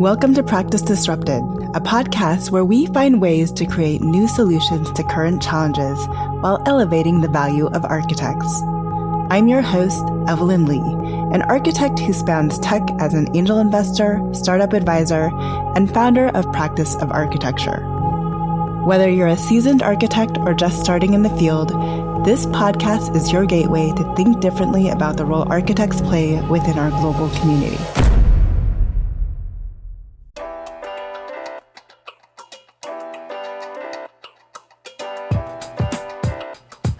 Welcome to Practice Disrupted, a podcast where we find ways to create new solutions to current challenges while elevating the value of architects. I'm your host, Evelyn Lee, an architect who spans tech as an angel investor, startup advisor, and founder of Practice of Architecture. Whether you're a seasoned architect or just starting in the field, this podcast is your gateway to think differently about the role architects play within our global community.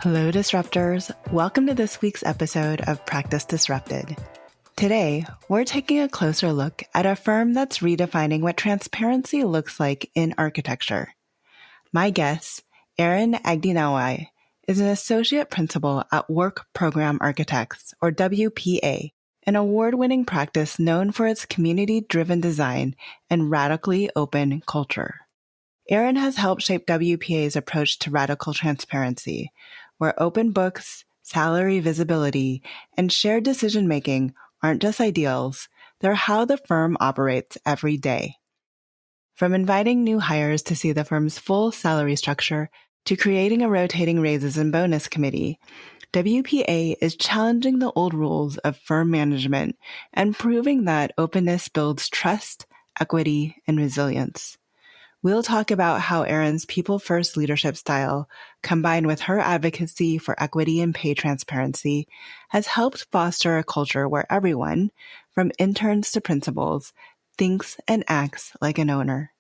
Hello, Disruptors. Welcome to this week's episode of Practice Disrupted. Today, we're taking a closer look at a firm that's redefining what transparency looks like in architecture. My guest, Erin Agdinaoay, is an Associate Principal at Work Program Architects, or WPA, an award-winning practice known for its community-driven design and radically open culture. Erin has helped shape WPA's approach to radical transparency, where open books, salary visibility, and shared decision-making aren't just ideals, they're how the firm operates every day. From inviting new hires to see the firm's full salary structure to creating a rotating raises and bonus committee, WPA is challenging the old rules of firm management and proving that openness builds trust, equity, and resilience. We'll talk about how Erin's people-first leadership style, combined with her advocacy for equity and pay transparency, has helped foster a culture where everyone, from interns to principals, thinks and acts like an owner.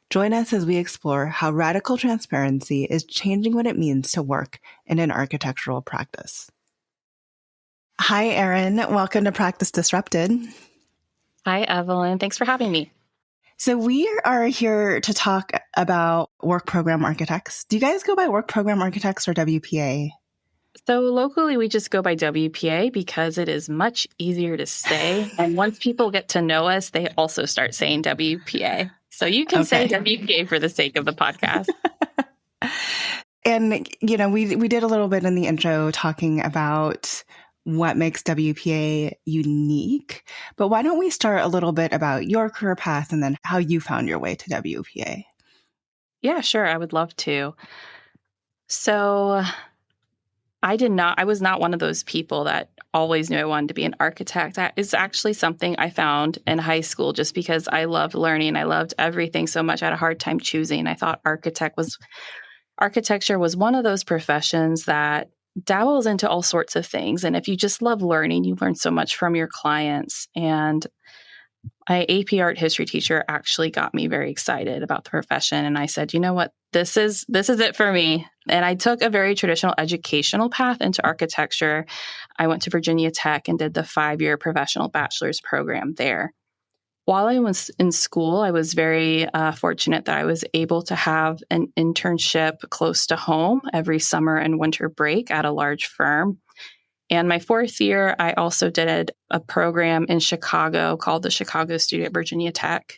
Join us as we explore how radical transparency is changing what it means to work in an architectural practice. Hi, Erin. Welcome to Practice Disrupted. Hi, Evelyn. Thanks for having me. So we are here to talk about Work Program Architects. Do you guys go by Work Program Architects or WPA? So locally, we just go by WPA because it is much easier to say. And once people get to know us, they also start saying WPA. So you can say WPA for the sake of the podcast. And, you know, we did a little bit in the intro talking about what makes WPA unique. But why don't we start a little bit about your career path and then how you found your way to WPA? Yeah, sure. I would love to. So I was not one of those people that always knew I wanted to be an architect. That is actually something I found in high school just because I loved learning. I loved everything so much. I had a hard time choosing. I thought architecture was one of those professions that dabbles into all sorts of things. And if you just love learning, you learn so much from your clients. And my AP art history teacher actually got me very excited about the profession. And I said, you know what, this is it for me. And I took a very traditional educational path into architecture. I went to Virginia Tech and did the 5-year professional bachelor's program there. While I was in school, I was very fortunate that I was able to have an internship close to home every summer and winter break at a large firm. And my 4th year, I also did a program in Chicago called the Chicago Studio at Virginia Tech.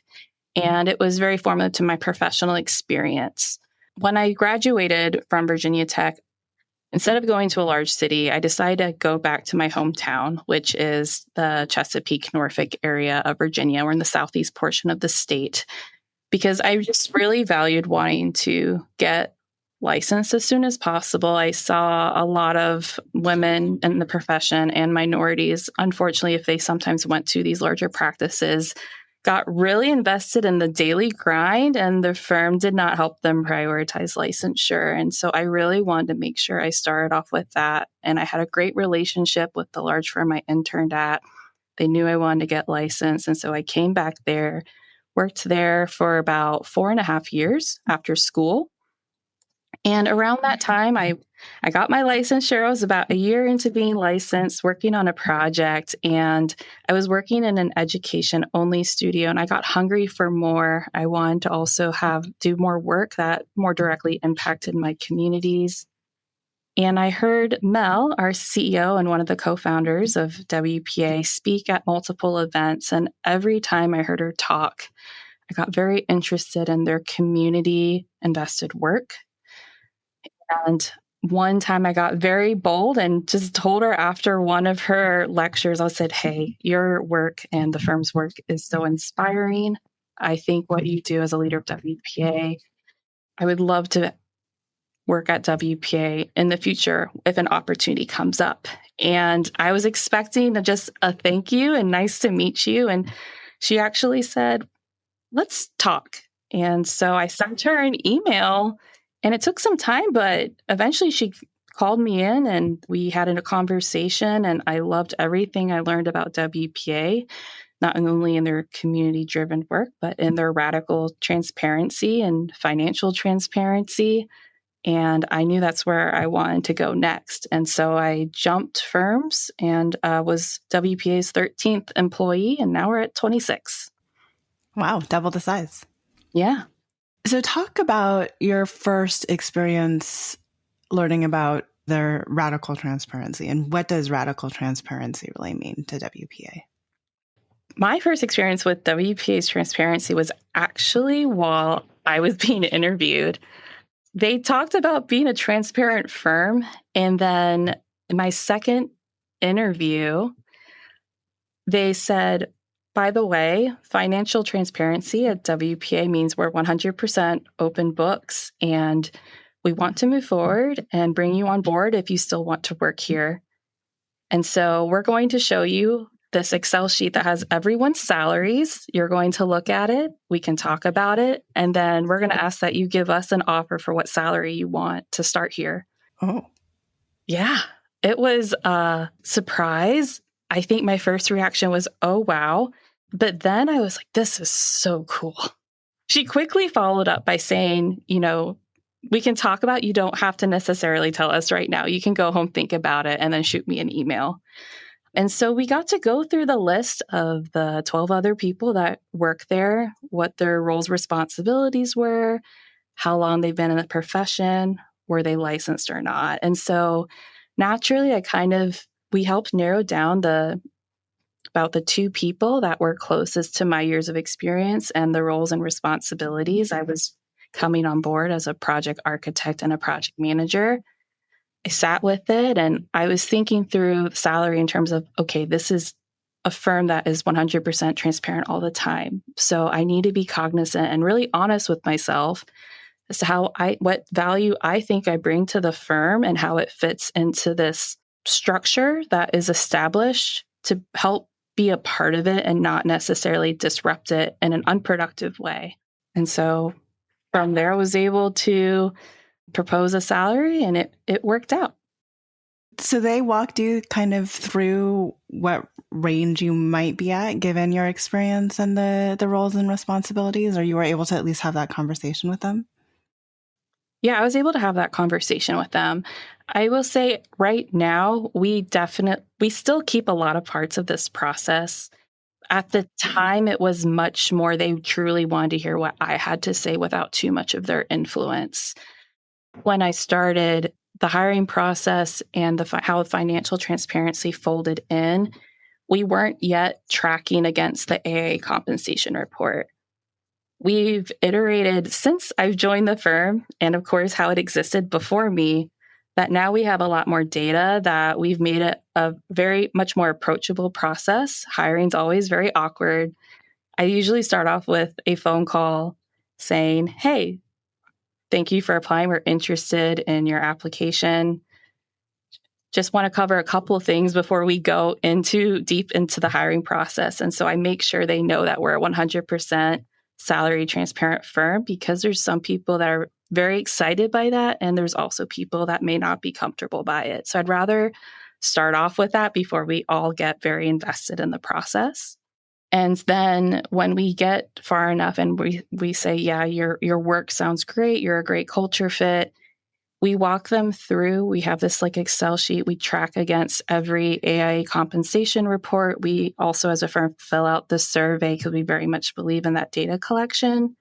And it was very formative to my professional experience. When I graduated from Virginia Tech, instead of going to a large city, I decided to go back to my hometown, which is the Chesapeake, Norfolk area of Virginia. We're in the southeast portion of the state, because I just really valued wanting to get licensed as soon as possible. I saw a lot of women in the profession and minorities, unfortunately, if they sometimes went to these larger practices, got really invested in the daily grind, and the firm did not help them prioritize licensure. And so I really wanted to make sure I started off with that. And I had a great relationship with the large firm I interned at. They knew I wanted to get licensed. And so I came back there, worked there for about 4.5 years after school. And around that time, I got my licensure. I was about a year into being licensed, working on a project, and I was working in an education-only studio, and I got hungry for more. I wanted to also do more work that more directly impacted my communities. And I heard Mel, our CEO and one of the co-founders of WPA, speak at multiple events, and every time I heard her talk, I got very interested in their community-invested work. And one time I got very bold and just told her after one of her lectures, I said, hey, your work and the firm's work is so inspiring. I think what you do as a leader of WPA, I would love to work at WPA in the future if an opportunity comes up. And I was expecting just a thank you and nice to meet you. And she actually said, let's talk. And so I sent her an email, and it took some time, but eventually she called me in and we had a conversation, and I loved everything I learned about WPA, not only in their community driven work, but in their radical transparency and financial transparency. And I knew that's where I wanted to go next. And so I jumped firms and was WPA's 13th employee, and now we're at 26. Wow, double the size. Yeah. So talk about your first experience learning about their radical transparency, and what does radical transparency really mean to WPA? My first experience with WPA's transparency was actually while I was being interviewed. They talked about being a transparent firm. And then in my second interview, they said, by the way, financial transparency at WPA means we're 100% open books, and we want to move forward and bring you on board if you still want to work here. And so we're going to show you this Excel sheet that has everyone's salaries. You're going to look at it. We can talk about it. And then we're going to ask that you give us an offer for what salary you want to start here. Oh. Yeah, it was a surprise. I think my first reaction was, oh, wow. But then I was like, this is so cool. She quickly followed up by saying, we can talk about, you don't have to necessarily tell us right now. You can go home, think about it, and then shoot me an email. And so we got to go through the list of the 12 other people that work there, what their roles, responsibilities were, how long they've been in the profession, were they licensed or not. And so naturally, we helped narrow down about the two people that were closest to my years of experience and the roles and responsibilities. I was coming on board as a project architect and a project manager. I sat with it and I was thinking through salary in terms of, okay, this is a firm that is 100% transparent all the time. So I need to be cognizant and really honest with myself as to what value I think I bring to the firm and how it fits into this structure that is established to help be a part of it and not necessarily disrupt it in an unproductive way. And so from there, I was able to propose a salary, and it worked out. So they walked you kind of through what range you might be at given your experience and the roles and responsibilities, or you were able to at least have that conversation with them? Yeah, I was able to have that conversation with them. I will say right now, we still keep a lot of parts of this process. At the time, it was much more, they truly wanted to hear what I had to say without too much of their influence. When I started the hiring process and how financial transparency folded in, we weren't yet tracking against the AA compensation report. We've iterated since I've joined the firm, and of course, how it existed before me, that now we have a lot more data, that we've made it a very much more approachable process. Hiring's always very awkward. I usually start off with a phone call saying, hey, thank you for applying. We're interested in your application. Just want to cover a couple of things before we go deep into the hiring process. And so I make sure they know that we're a 100% salary transparent firm, because there's some people that are very excited by that. And there's also people that may not be comfortable by it. So I'd rather start off with that before we all get very invested in the process. And then when we get far enough and we say, yeah, your work sounds great, you're a great culture fit, we walk them through. We have this Excel sheet we track against every AIA compensation report. We also, as a firm, fill out the survey because we very much believe in that data collection.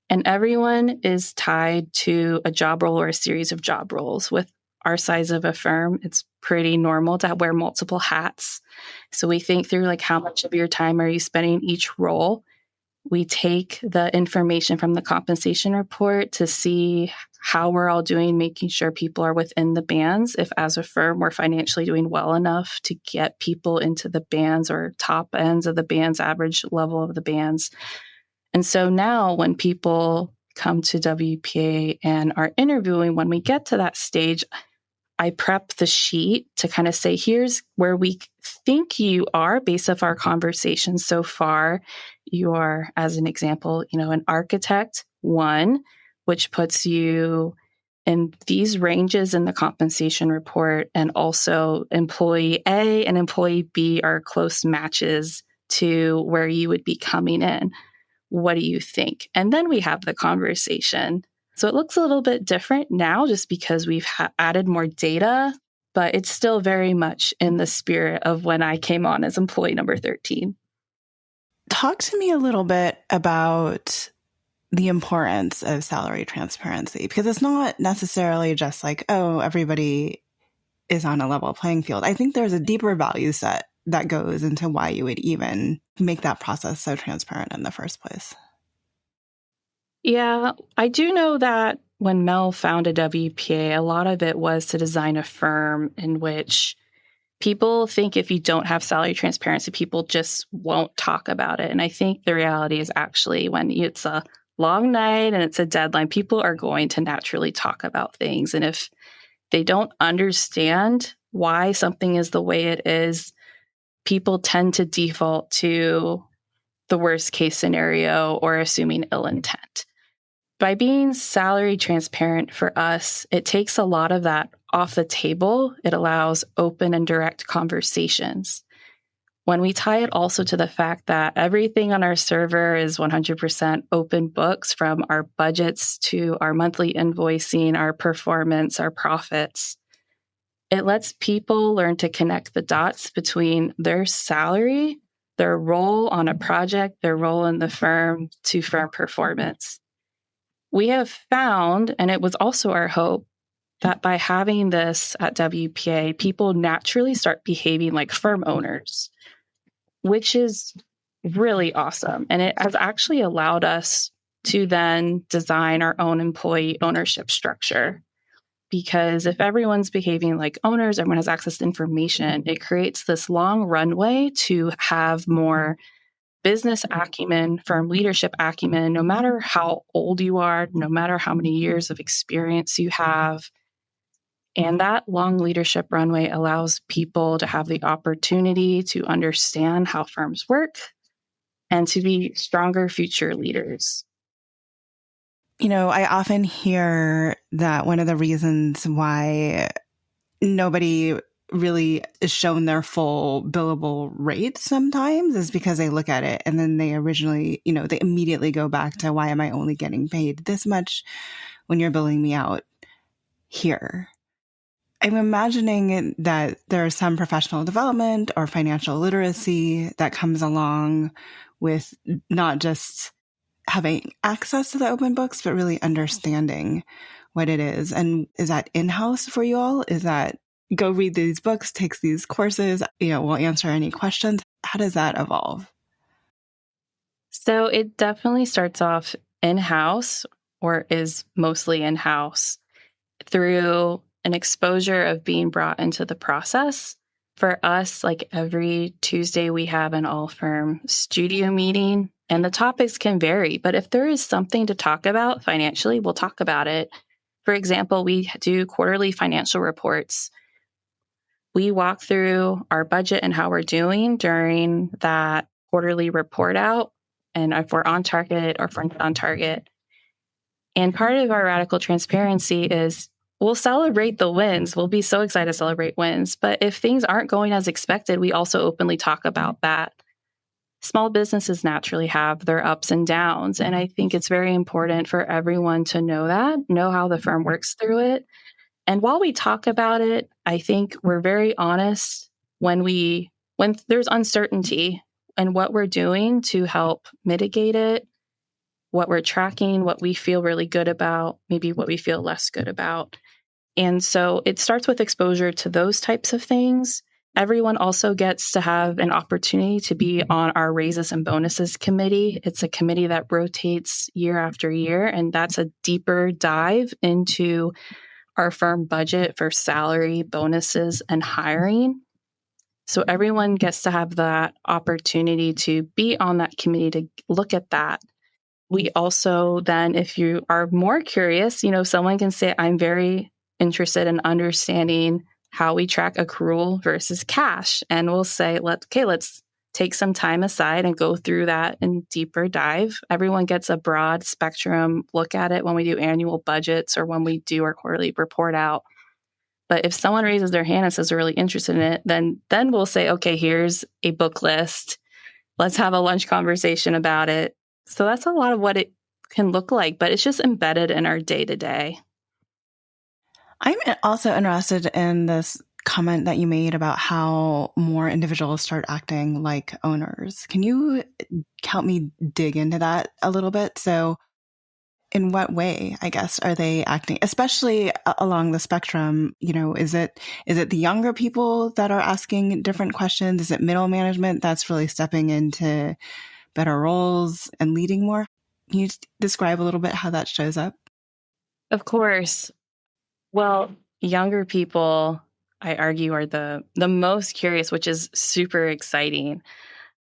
And everyone is tied to a job role or a series of job roles. With our size of a firm, it's pretty normal to wear multiple hats. So we think through how much of your time are you spending each role. We take the information from the compensation report to see how we're all doing, making sure people are within the bands. If as a firm, we're financially doing well enough to get people into the bands or top ends of the bands, average level of the bands. And so now when people come to WPA and are interviewing, when we get to that stage, I prep the sheet to kind of say, here's where we think you are based off our conversation so far. You are, as an example, an architect 1, which puts you in these ranges in the compensation report. And also employee A and employee B are close matches to where you would be coming in. What do you think? And then we have the conversation. So it looks a little bit different now just because we've added more data, but it's still very much in the spirit of when I came on as employee number 13. Talk to me a little bit about the importance of salary transparency, because it's not necessarily just like, oh, everybody is on a level playing field. I think there's a deeper value set that goes into why you would even make that process so transparent in the first place. Yeah, I do know that when Mel founded WPA, a lot of it was to design a firm in which people think if you don't have salary transparency, people just won't talk about it. And I think the reality is actually when it's a long night and it's a deadline, people are going to naturally talk about things. And if they don't understand why something is the way it is, people tend to default to the worst case scenario or assuming ill intent. By being salary transparent for us, it takes a lot of that off the table. It allows open and direct conversations. When we tie it also to the fact that everything on our server is 100% open books, from our budgets to our monthly invoicing, our performance, our profits, it lets people learn to connect the dots between their salary, their role on a project, their role in the firm, to firm performance. We have found, and it was also our hope, that by having this at WPA, people naturally start behaving like firm owners, which is really awesome. And it has actually allowed us to then design our own employee ownership structure. Because if everyone's behaving like owners, everyone has access to information, it creates this long runway to have more business acumen, firm leadership acumen, no matter how old you are, no matter how many years of experience you have. And that long leadership runway allows people to have the opportunity to understand how firms work and to be stronger future leaders. I often hear that one of the reasons why nobody really is shown their full billable rate sometimes is because they look at it and then they immediately go back to, why am I only getting paid this much when you're billing me out here? I'm imagining that there's some professional development or financial literacy that comes along with not just having access to the open books, but really understanding what it is. And is that in-house for you all? Is that go read these books, take these courses, we'll answer any questions? How does that evolve? So it definitely starts off in-house, or is mostly in-house, through an exposure of being brought into the process. For us, like every Tuesday, we have an all-firm studio meeting, and the topics can vary. But if there is something to talk about financially, we'll talk about it. For example, we do quarterly financial reports. We walk through our budget and how we're doing during that quarterly report out, and if we're on target or if we're not on target. And part of our radical transparency is we'll celebrate the wins. We'll be so excited to celebrate wins. But if things aren't going as expected, we also openly talk about that. Small businesses naturally have their ups and downs. And I think it's very important for everyone to know that, know how the firm works through it. And while we talk about it, I think we're very honest when there's uncertainty and what we're doing to help mitigate it, what we're tracking, what we feel really good about, maybe what we feel less good about. And so it starts with exposure to those types of things. Everyone also gets to have an opportunity to be on our raises and bonuses committee. It's a committee that rotates year after year, and that's a deeper dive into our firm budget for salary, bonuses, and hiring. So everyone gets to have that opportunity to be on that committee to look at that. We also then, if you are more curious, someone can say, I'm very interested in understanding how we track accrual versus cash. And we'll say, let's take some time aside and go through that in deeper dive. Everyone gets a broad spectrum look at it when we do annual budgets or when we do our quarterly report out. But if someone raises their hand and says they're really interested in it, then we'll say, okay, here's a book list. Let's have a lunch conversation about it. So that's a lot of what it can look like, but it's just embedded in our day to day. I'm also interested in this comment that you made about how more individuals start acting like owners. Can you help me dig into that a little bit? So, in what way, I guess, are they acting, especially along the spectrum? Is it the younger people that are asking different questions? Is it middle management that's really stepping into better roles and leading more? Can you describe a little bit how that shows up? Of course. Well, younger people, I argue, are the most curious, which is super exciting,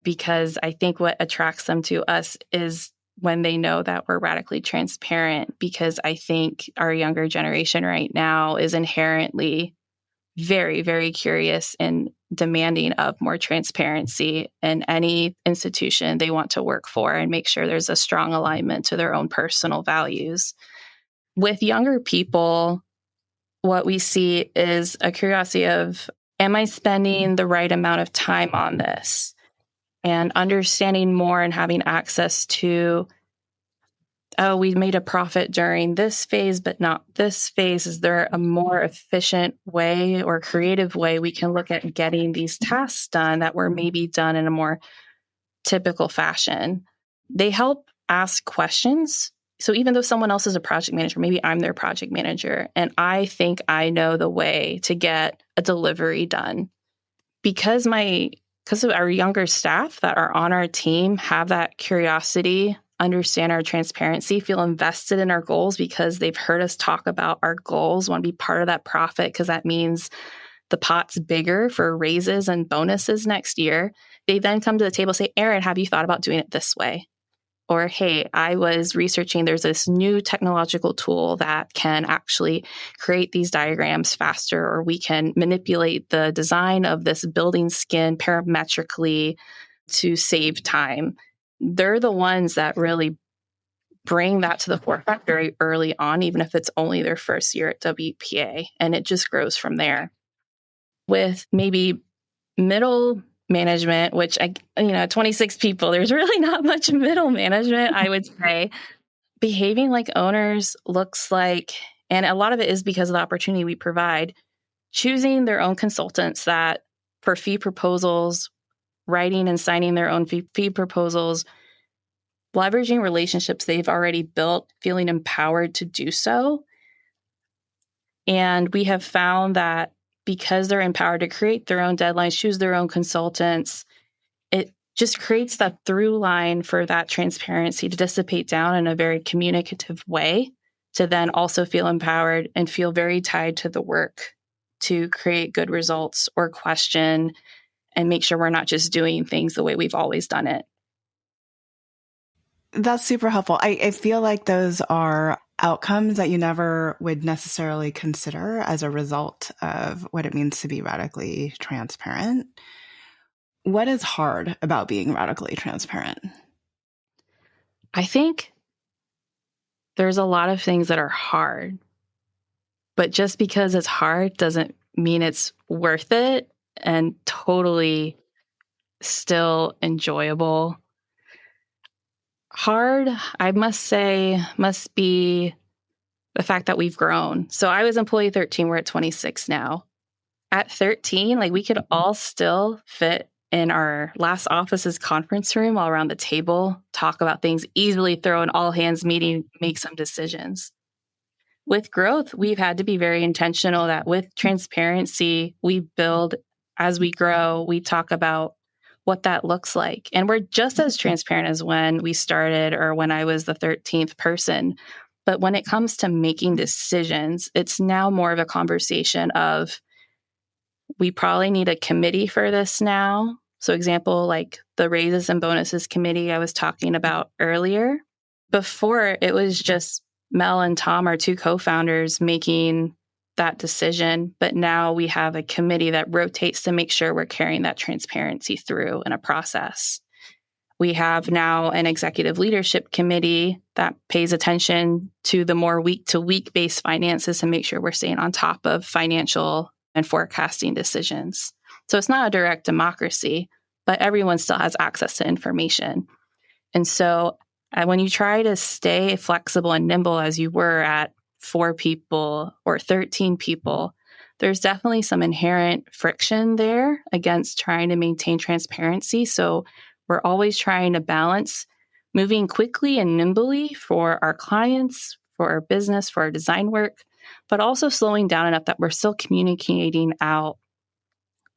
because I think what attracts them to us is when they know that we're radically transparent, because I think our younger generation right now is inherently very, very curious and demanding of more transparency in any institution they want to work for and make sure there's a strong alignment to their own personal values. With younger people, what we see is a curiosity of, am I spending the right amount of time on this? And understanding more and having access to, oh, we made a profit during this phase, but not this phase. Is there a more efficient way or creative way we can look at getting these tasks done that were maybe done in a more typical fashion? They help ask questions. So even though someone else is a project manager, maybe I'm their project manager, and I think I know the way to get a delivery done. Because of our younger staff that are on our team have that curiosity, understand our transparency, feel invested in our goals because they've heard us talk about our goals, want to be part of that profit because that means the pot's bigger for raises and bonuses next year. They then come to the table and say, Erin, have you thought about doing it this way? Or, hey, I was researching, there's this new technological tool that can actually create these diagrams faster, or we can manipulate the design of this building skin parametrically to save time. They're the ones that really bring that to the forefront very early on, even if it's only their first year at WPA, and it just grows from there. With maybe middle management, which 26 people, there's really not much middle management, I would say. Behaving like owners looks like, and a lot of it is because of the opportunity we provide, choosing their own consultants that for fee proposals, writing and signing their own fee proposals, leveraging relationships they've already built, feeling empowered to do so. And we have found that because they're empowered to create their own deadlines, choose their own consultants, it just creates that through line for that transparency to dissipate down in a very communicative way, to then also feel empowered and feel very tied to the work to create good results or question and make sure we're not just doing things the way we've always done it. That's super helpful. I feel like those are outcomes that you never would necessarily consider as a result of what it means to be radically transparent. What is hard about being radically transparent? I think there's a lot of things that are hard, but just because it's hard doesn't mean it's worth it and totally still enjoyable. Hard, I must say, must be the fact that we've grown. So I was employee 13, we're at 26 now. At 13, we could all still fit in our last office's conference room all around the table, talk about things, easily throw an all hands meeting, make some decisions. With growth, we've had to be very intentional that with transparency, we build as we grow, we talk about what that looks like. And we're just as transparent as when we started or when I was the 13th person. But when it comes to making decisions, it's now more of a conversation of, we probably need a committee for this now. So example, like the raises and bonuses committee I was talking about earlier. before it was just Mel and Tom, our two co-founders, making that decision. But now we have a committee that rotates to make sure we're carrying that transparency through in a process. We have now an executive leadership committee that pays attention to the more week-to-week based finances to make sure we're staying on top of financial and forecasting decisions. So it's not a direct democracy, but everyone still has access to information. And so when you try to stay flexible and nimble as you were at 4 people or 13 people, there's definitely some inherent friction there against trying to maintain transparency. So we're always trying to balance moving quickly and nimbly for our clients, for our business, for our design work, but also slowing down enough that we're still communicating out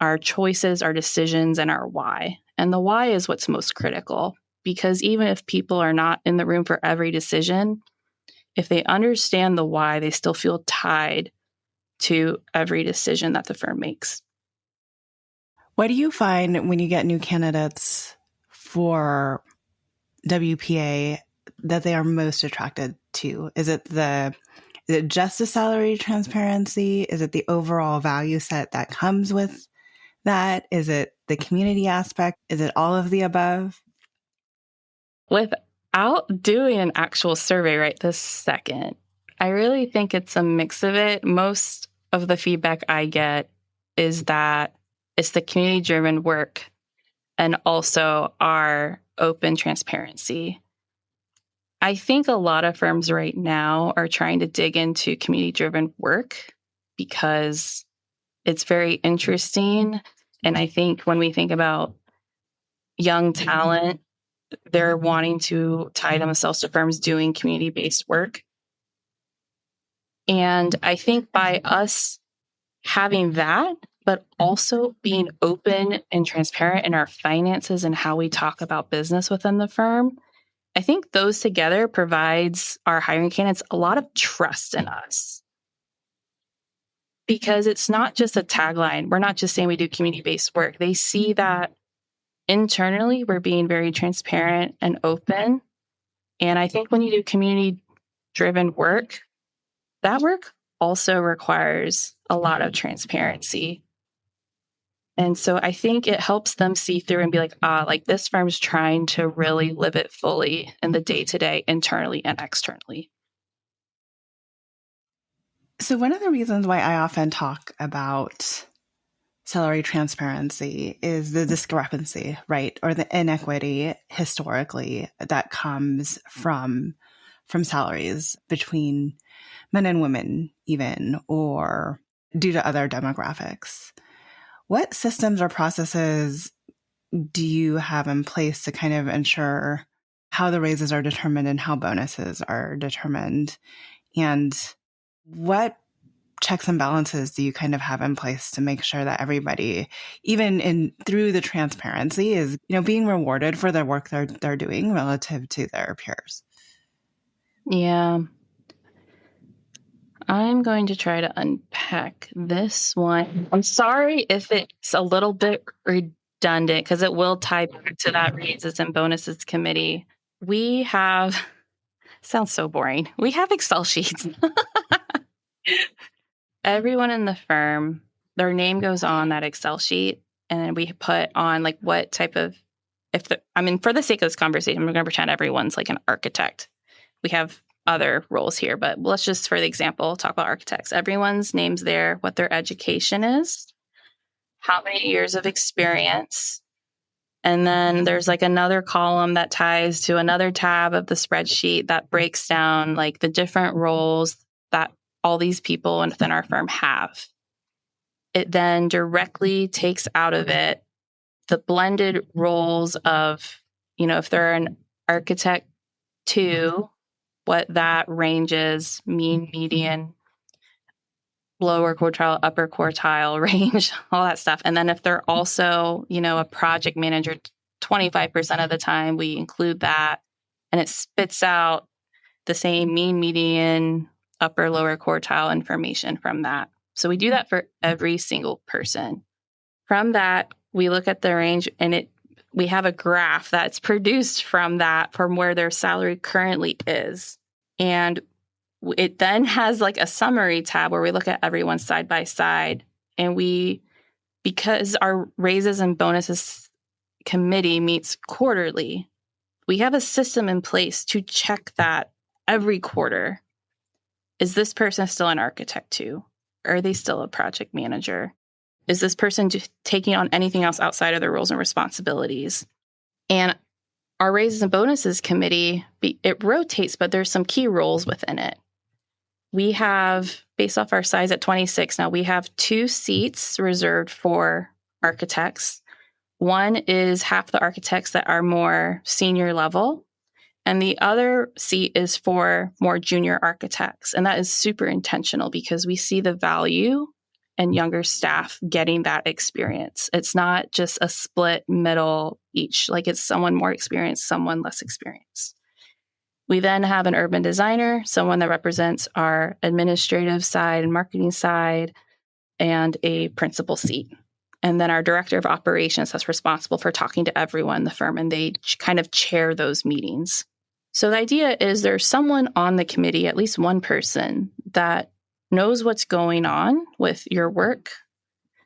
our choices, our decisions, and our why. And the why is what's most critical, because even if people are not in the room for every decision, if they understand the why, they still feel tied to every decision that the firm makes. What do you find when you get new candidates for WPA that they are most attracted to? Is it just the salary transparency? Is it the overall value set that comes with that? Is it the community aspect? Is it all of the above? Without doing an actual survey right this second, I really think it's a mix of it. Most of the feedback I get is that it's the community-driven work and also our open transparency. I think a lot of firms right now are trying to dig into community-driven work because it's very interesting. And I think when we think about young talent, they're wanting to tie themselves to firms doing community-based work. And I think by us having that, but also being open and transparent in our finances and how we talk about business within the firm, I think those together provides our hiring candidates a lot of trust in us. Because it's not just a tagline. We're not just saying we do community-based work. They see that internally we're being very transparent and open. And I think when you do community-driven work, that work also requires a lot of transparency. And so I think it helps them see through and be like, like this firm's trying to really live it fully in the day-to-day, internally and externally. So one of the reasons why I often talk about salary transparency is the discrepancy, right? Or the inequity historically that comes from salaries between men and women even, or due to other demographics. What systems or processes do you have in place to kind of ensure how the raises are determined and how bonuses are determined? And what checks and balances do you kind of have in place to make sure that everybody, even through the transparency, is being rewarded for the work they're doing relative to their peers? Yeah. I'm going to try to unpack this one. I'm sorry if it's a little bit redundant because it will tie back to that raises and bonuses committee. We have, sounds so boring. We have Excel sheets. Everyone in the firm, their name goes on that Excel sheet, and then we put on like what type of, for the sake of this conversation, I'm going to pretend everyone's like an architect. We have other roles here, but let's just, for the example, talk about architects. Everyone's name's there, what their education is, how many years of experience. And then there's like another column that ties to another tab of the spreadsheet that breaks down like the different roles that all these people within our firm have. It then directly takes out of it the blended roles of, if they're an architect 2, what that range is, mean, median, lower quartile, upper quartile range, all that stuff. And then if they're also, a project manager, 25% of the time we include that, and it spits out the same mean, median, upper, lower quartile information from that. So we do that for every single person. From that, we look at the range and it we have a graph that's produced from that, from where their salary currently is. And it then has like a summary tab where we look at everyone side by side. And because our raises and bonuses committee meets quarterly, we have a system in place to check that every quarter. Is this person still an architect too? Are they still a project manager? Is this person just taking on anything else outside of their roles and responsibilities? And our raises and bonuses committee, it rotates, but there's some key roles within it. We have, based off our size at 26 now, we have 2 seats reserved for architects. One is half the architects that are more senior level, and the other seat is for more junior architects. And that is super intentional because we see the value in younger staff getting that experience. It's not just a split middle each, like it's someone more experienced, someone less experienced. We then have an urban designer, someone that represents our administrative side and marketing side, and a principal seat. And then our director of operations that's responsible for talking to everyone in the firm, and they kind of chair those meetings. So the idea is there's someone on the committee, at least one person, that knows what's going on with your work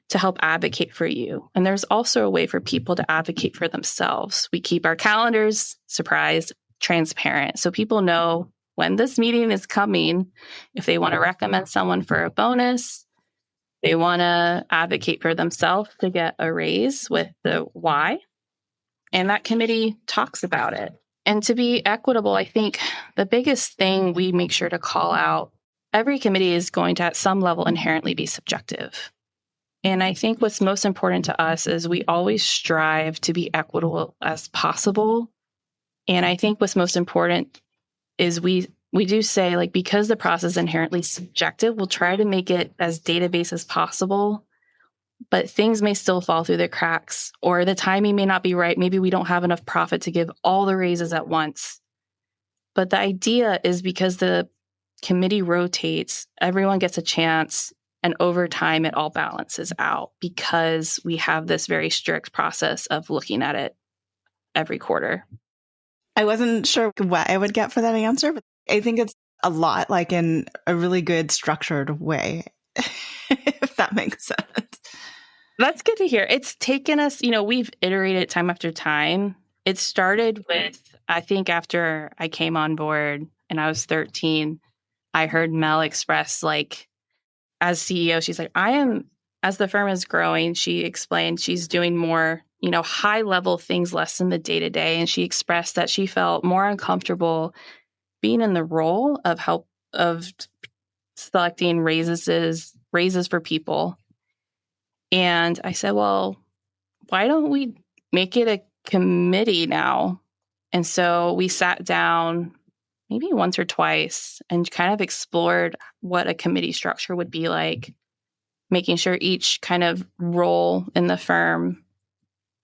to help advocate for you. And there's also a way for people to advocate for themselves. We keep our calendars, surprise, transparent, so people know when this meeting is coming. If they want to recommend someone for a bonus, they want to advocate for themselves to get a raise with the why. And that committee talks about it. And to be equitable, I think the biggest thing we make sure to call out, every committee is going to at some level inherently be subjective. And I think what's most important to us is we always strive to be equitable as possible. And I think what's most important is we do say, like, because the process is inherently subjective, we'll try to make it as database as possible, but things may still fall through the cracks, or the timing may not be right. Maybe we don't have enough profit to give all the raises at once. But the idea is because the committee rotates, everyone gets a chance, and over time it all balances out because we have this very strict process of looking at it every quarter. I wasn't sure what I would get for that answer, but I think it's a lot, like in a really good structured way, if that makes sense. That's good to hear. It's taken us, we've iterated time after time. It started with, I think after I came on board and I was 13, I heard Mel express, like, as CEO, she's like, as the firm is growing, she explained she's doing more, high level things, less in the day to day. And she expressed that she felt more uncomfortable being in the role of selecting raises for people. And I said, well, why don't we make it a committee now? And so we sat down maybe once or twice and kind of explored what a committee structure would be like, making sure each kind of role in the firm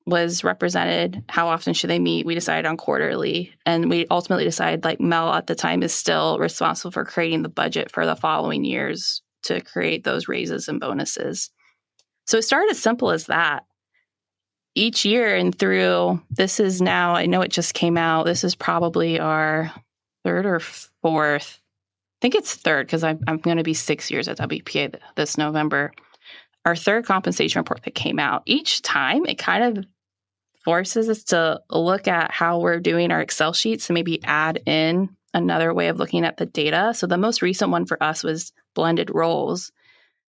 was represented. How often should they meet? We decided on quarterly. And we ultimately decided, like, Mel at the time is still responsible for creating the budget for the following years to create those raises and bonuses. So it started as simple as that. Each year and through, this is now, I know it just came out, this is probably our 3rd or 4th. I think it's 3rd because I'm going to be 6 years at WPA this November. Our 3rd compensation report that came out. Each time it kind of forces us to look at how we're doing our Excel sheets and maybe add in another way of looking at the data. So the most recent one for us was blended roles.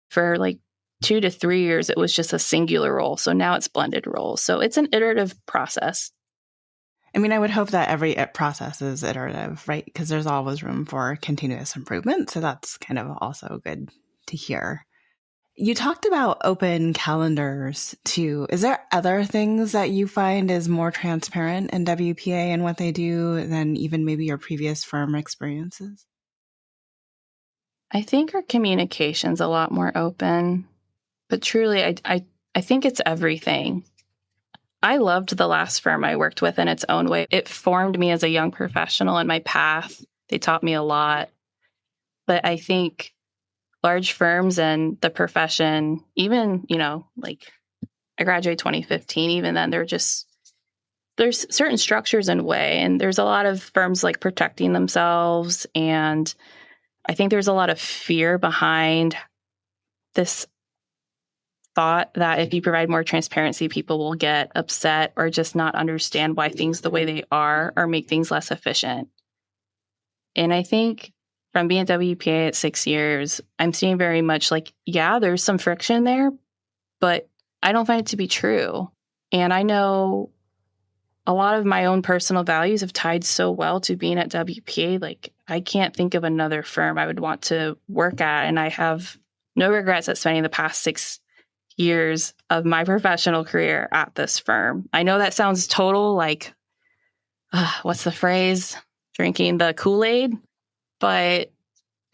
For like 2 to 3 years, it was just a singular role. So now it's blended roles. So it's an iterative process. I mean, I would hope that every process is iterative, right? Because there's always room for continuous improvement. So that's kind of also good to hear. You talked about open calendars too. Is there other things that you find is more transparent in WPA and what they do than even maybe your previous firm experiences? I think our communication's a lot more open, but truly, I think it's everything. I loved the last firm I worked with in its own way. It formed me as a young professional in my path. They taught me a lot. But I think large firms and the profession, even, like I graduated 2015, even then they're just there's certain structures in way, and there's a lot of firms like protecting themselves. And I think there's a lot of fear behind this thought that if you provide more transparency, people will get upset or just not understand why things the way they are or make things less efficient. And I think from being at WPA at 6 years, I'm seeing very much like, yeah, there's some friction there, but I don't find it to be true. And I know a lot of my own personal values have tied so well to being at WPA. Like, I can't think of another firm I would want to work at. And I have no regrets at spending the past 6 years of my professional career at this firm. I know that sounds total like, what's the phrase? Drinking the Kool-Aid. But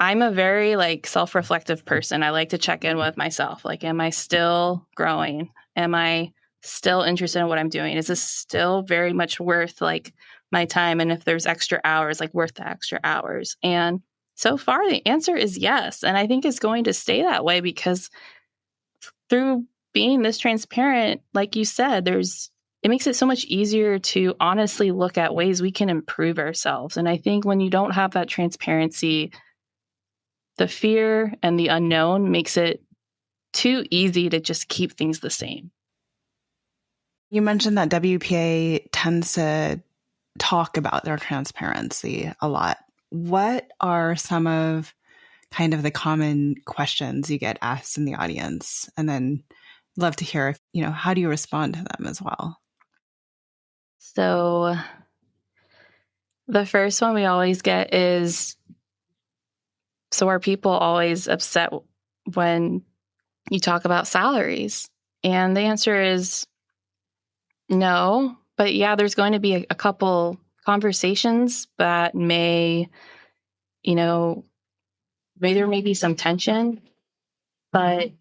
I'm a very like self-reflective person. I like to check in with myself. Like, am I still growing? Am I still interested in what I'm doing? Is this still very much worth like my time? And if there's extra hours, like worth the extra hours? And so far the answer is yes. And I think it's going to stay that way because through being this transparent, like you said, it makes it so much easier to honestly look at ways we can improve ourselves. And I think when you don't have that transparency, the fear and the unknown makes it too easy to just keep things the same. You mentioned that WPA tends to talk about their transparency a lot. What are some of kind of the common questions you get asked in the audience? And then love to hear, how do you respond to them as well? So the first one we always get is, so are people always upset when you talk about salaries? And the answer is no. But yeah, there's going to be a couple conversations that maybe there may be some tension, but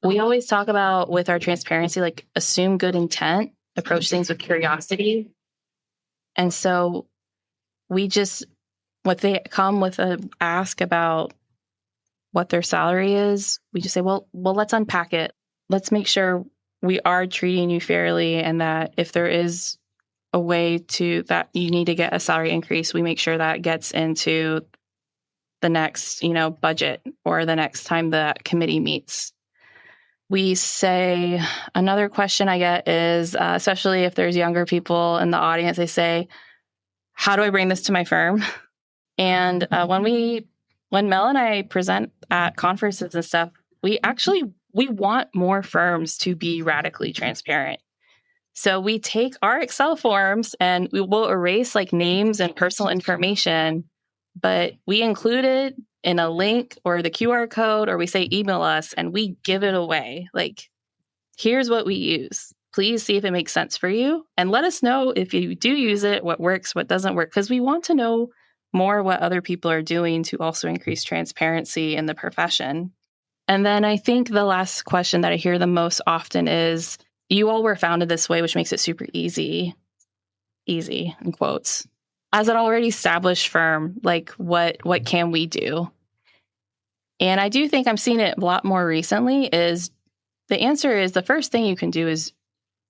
we always talk about with our transparency, like assume good intent, approach things with curiosity. And so what they come with a ask about what their salary is, we just say, well, let's unpack it. Let's make sure we are treating you fairly, and that if there is a way that you need to get a salary increase, we make sure that gets into the next, budget or the next time the committee meets. We say, another question I get is, especially if there's younger people in the audience, they say, how do I bring this to my firm? And when Mel and I present at conferences and stuff, we want more firms to be radically transparent. So we take our Excel forms and we will erase like names and personal information, but we include it in a link or the QR code, or we say email us and we give it away. Like, here's what we use. Please see if it makes sense for you. And let us know if you do use it, what works, what doesn't work, because we want to know more what other people are doing to also increase transparency in the profession. And then I think the last question that I hear the most often is, you all were founded this way, which makes it super easy in quotes. As an already established firm, like what can we do? And I do think I'm seeing it a lot more recently is the answer is the first thing you can do is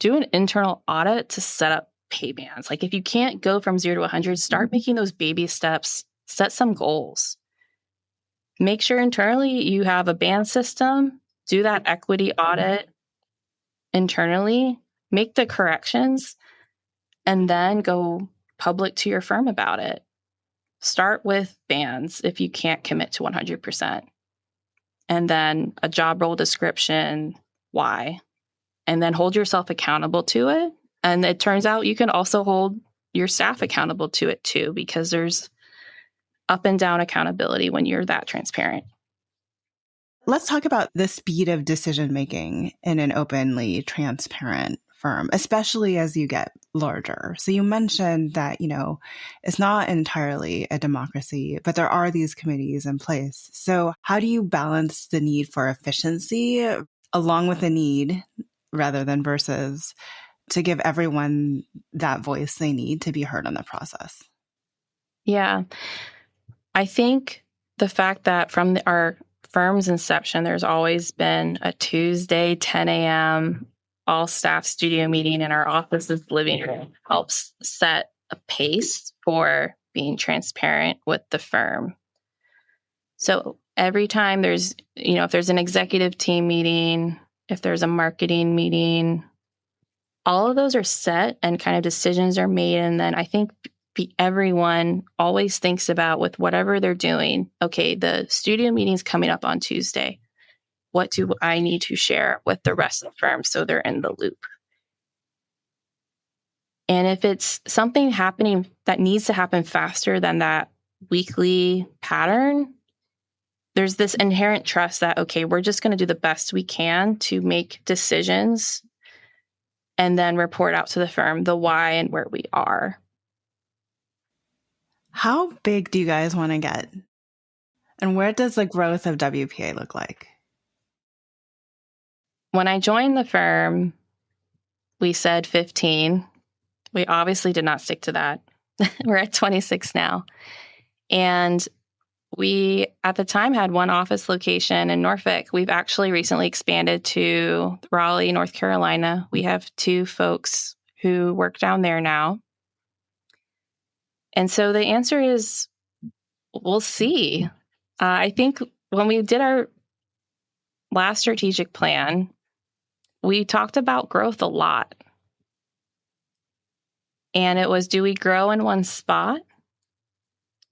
do an internal audit to set up pay bands. Like if you can't go from 0 to 100, start making those baby steps, set some goals. Make sure internally you have a band system, do that equity audit internally, make the corrections, and then go public to your firm about it. Start with bands if you can't commit to 100%. And then a job role description, why? And then hold yourself accountable to it. And it turns out you can also hold your staff accountable to it too, because there's up and down accountability when you're that transparent. Let's talk about the speed of decision making in an openly transparent firm, especially as you get larger. So you mentioned that, it's not entirely a democracy, but there are these committees in place. So how do you balance the need for efficiency along with the need rather than versus to give everyone that voice they need to be heard in the process? Yeah. I think the fact that from our firm's inception, there's always been a Tuesday, 10 a.m. all staff studio meeting in our office's living room helps set a pace for being transparent with the firm. So every time there's, if there's an executive team meeting, if there's a marketing meeting, all of those are set and kind of decisions are made. And then I think everyone always thinks about, with whatever they're doing, okay, the studio meeting's coming up on Tuesday. What do I need to share with the rest of the firm so they're in the loop? And if it's something happening that needs to happen faster than that weekly pattern, there's this inherent trust that, okay, we're just going to do the best we can to make decisions and then report out to the firm the why and where we are. How big do you guys want to get? And where does the growth of WPA look like? When I joined the firm, we said 15. We obviously did not stick to that. We're at 26 now. And we, at the time, had one office location in Norfolk. We've actually recently expanded to Raleigh, North Carolina. We have 2 folks who work down there now. And so the answer is, we'll see. I think when we did our last strategic plan, we talked about growth a lot. And it was, do we grow in one spot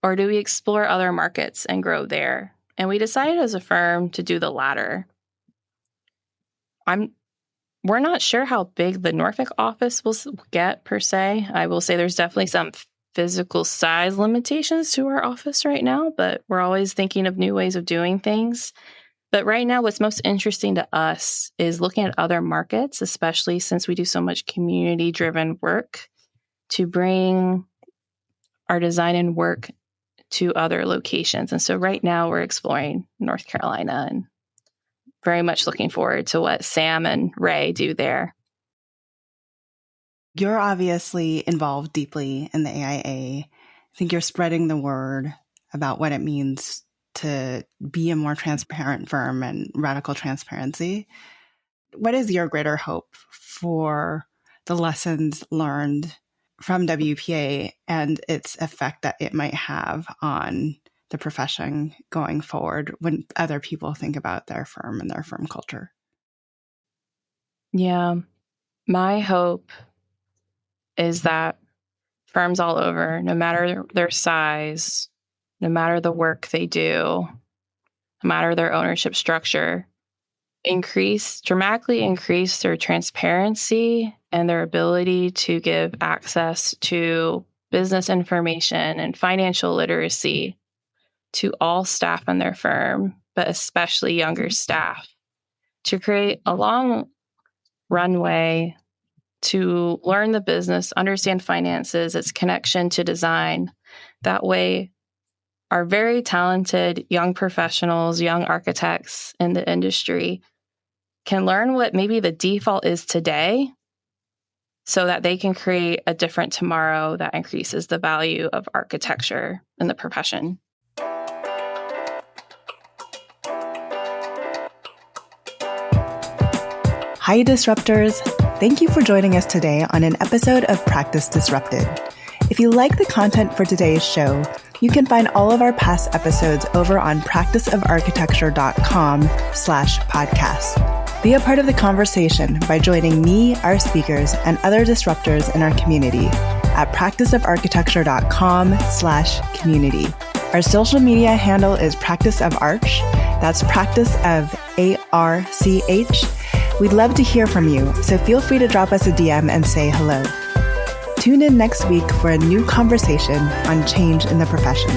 or do we explore other markets and grow there? And we decided as a firm to do the latter. We're not sure how big the Norfolk office will get per se. I will say there's definitely some physical size limitations to our office right now, but we're always thinking of new ways of doing things. But right now, what's most interesting to us is looking at other markets, especially since we do so much community-driven work, to bring our design and work to other locations. And so right now we're exploring North Carolina and very much looking forward to what Sam and Ray do there. You're obviously involved deeply in the AIA. I think you're spreading the word about what it means to be a more transparent firm and radical transparency. What is your greater hope for the lessons learned from WPA and its effect that it might have on the profession going forward when other people think about their firm and their firm culture? Yeah, my hope is that firms all over, no matter their size, no matter the work they do, no matter their ownership structure, dramatically increase their transparency and their ability to give access to business information and financial literacy to all staff in their firm, but especially younger staff, to create a long runway to learn the business, understand finances, its connection to design. That way, our very talented young professionals, young architects in the industry can learn what maybe the default is today so that they can create a different tomorrow that increases the value of architecture in the profession. Hi, Disruptors. Thank you for joining us today on an episode of Practice Disrupted. If you like the content for today's show, you can find all of our past episodes over on practiceofarchitecture.com/podcast. Be a part of the conversation by joining me, our speakers, and other disruptors in our community at practiceofarchitecture.com/community. Our social media handle is Practice of Arch. That's Practice of ARCH. We'd love to hear from you, so feel free to drop us a DM and say hello. Tune in next week for a new conversation on change in the profession.